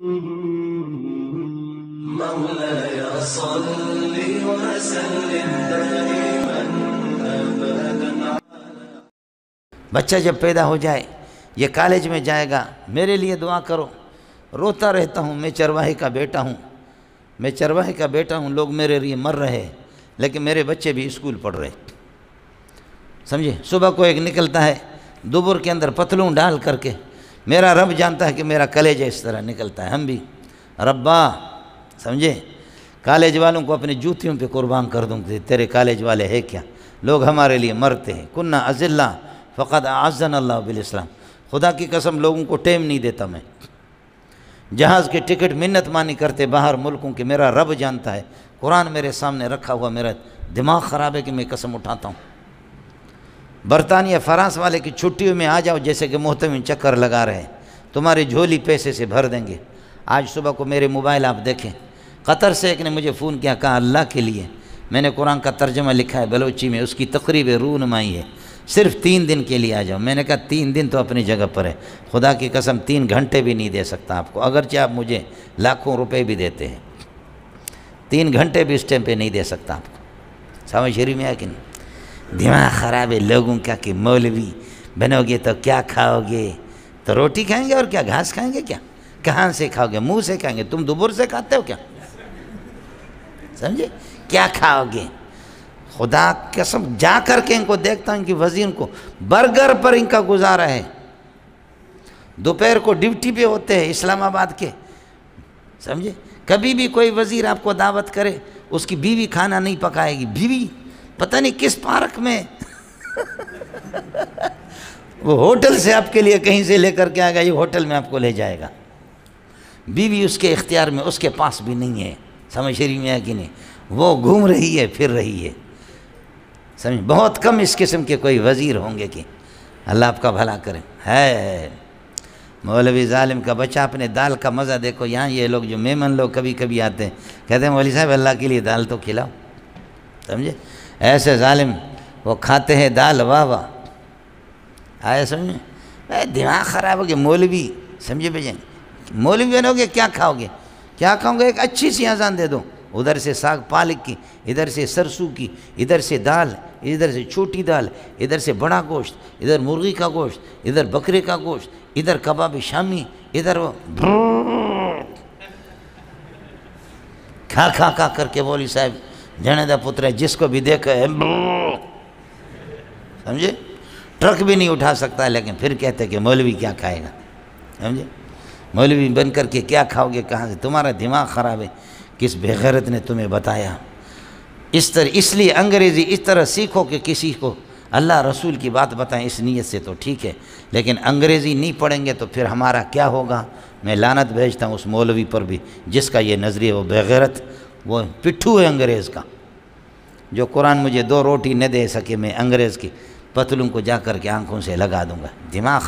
مولاي صل وسلم دائما ابدا. بچہ جب پیدا ہو جائے، یہ کالج میں جائے گا، میرے لیے دعا کرو. روتا رہتا ہوں، میں چرواہے کا بیٹا ہوں، میں چرواہے کا بیٹا ہوں، لوگ میرے لیے مر رہے لیکن میرے بچے بھی اسکول پڑھ رہے. سمجھے؟ صبح کو ایک نکلتا ہے دوبر کے اندر پتلون ڈال کر کے، میرا رب جانتا ہے کہ میرا کلیجہ اس طرح نکلتا ہے. ہم بھی ربا، سمجھے، کالج والوں کو اپنی جوتیوں پہ قربان کر دوں کہ تیرے کالج والے ہے کیا، لوگ ہمارے لیے مرتے ہیں. کننا اذلہ فقد اعزنا اللہ بالاسلام. خدا کی قسم لوگوں کو ٹائم نہیں دیتا میں. جہاز کے ٹکٹ منت مانی کرتے باہر ملکوں کے، میرا رب جانتا ہے. قرآن میرے سامنے رکھا ہوا، میرا دماغ خراب ہے کہ میں قسم اٹھاتا ہوں. برطانیہ فرانس والے کی چھٹیوں میں آ جاؤ، جیسے کہ محتمین چکر لگا رہے ہیں، تمہاری جھولی پیسے سے بھر دیں گے. آج صبح کو میرے موبائل آپ دیکھیں، قطر سے ایک نے مجھے فون کیا، کہا اللہ کے لیے میں نے قرآن کا ترجمہ لکھا ہے بلوچی میں، اس کی تقریب رونمائی ہے، صرف 3 دن کے لیے آ جاؤ. میں نے کہا 3 دن تو اپنی جگہ پر ہے، خدا کی قسم 3 گھنٹے بھی نہیں دے سکتا آپ کو، اگرچہ آپ مجھے لاکھوں روپے بھی دیتے ہیں. 3 گھنٹے بھی اس ٹائم پہ نہیں دے سکتا آپ کو. سمجھ شریف میں ہے کہ نہیں؟ دماغ خراب ہے لوگوں کا کہ مولوی بنو گے تو کیا کھاؤ گے؟ تو روٹی کھائیں گے اور کیا گھاس کھائیں گے؟ کیا کہاں سے کھاؤ گے؟ منہ سے کھائیں گے؟ تم دبر سے کھاتے ہو کیا؟ سمجھے؟ کیا کھاؤ گے؟ خدا قسم جا کر کے ان کو دیکھتا ہوں، ان کی وزیر کو برگر پر ان کا گزارا ہے. دوپہر کو ڈیوٹی پہ ہوتے ہیں اسلام آباد کے. سمجھے؟ کبھی بھی کوئی وزیر آپ کو دعوت کرے، اس کی بیوی کھانا نہیں پکائے گی. بیوی پتہ نہیں کس پارک میں وہ ہوٹل سے آپ کے لیے کہیں سے لے کر کے آئے گا، یہ ہوٹل میں آپ کو لے جائے گا. بیوی اس کے اختیار میں، اس کے پاس بھی نہیں ہے. سمجھ شریف میں ہے کہ نہیں؟ وہ گھوم رہی ہے، پھر رہی ہے. سمجھ، بہت کم اس قسم کے کوئی وزیر ہوں گے کہ اللہ آپ کا بھلا کرے. ہے مولوی ظالم کا بچہ. اپنے دال کا مزہ دیکھو. یہاں یہ لوگ جو مہمان لوگ کبھی کبھی آتے ہیں، کہتے ہیں مولوی صاحب اللہ کے لیے دال تو کھلاؤ. سمجھے؟ ایسے ظالم وہ کھاتے ہیں دال، واہ واہ. آئے سمجھے؟ دماغ خراب ہو گیا. مولوی، سمجھے بھائی، مولوی بنو گے کیا کھاؤ گے؟ کیا کھاؤں گے؟ ایک اچھی سی اذان دے دو، ادھر سے ساگ پالک کی، ادھر سے سرسوں کی، ادھر سے دال، ادھر سے چھوٹی دال، ادھر سے بڑا گوشت، ادھر مرغی کا گوشت، ادھر بکرے کا گوشت، ادھر کباب شامی، ادھر وہ کھا کھا کھا کر کے مولوی صاحب جنے دا پتر ہے، جس کو بھی دیکھا ہے سمجھے؟ ٹرک بھی نہیں اٹھا سکتا ہے، لیکن پھر کہتے کہ مولوی کیا کھائے گا. سمجھے؟ مولوی بن کر کے کیا کھاؤ گے؟ کہاں سے؟ تمہارا دماغ خراب ہے. کس بے غیرت نے تمہیں بتایا؟ اس لیے انگریزی اس طرح سیکھو کہ کسی کو اللہ رسول کی بات بتائیں، اس نیت سے تو ٹھیک ہے، لیکن انگریزی نہیں پڑھیں گے تو پھر ہمارا کیا ہوگا؟ میں لعنت بھیجتا ہوں اس مولوی پر بھی جس کا یہ نظریہ، وہ بے غیرت، وہ پٹھو ہے انگریز کا. جو قرآن مجھے 2 روٹی نہ دے سکے، میں انگریز کی پتلوں کو جا کر کے آنکھوں سے لگا دوں گا. دماغ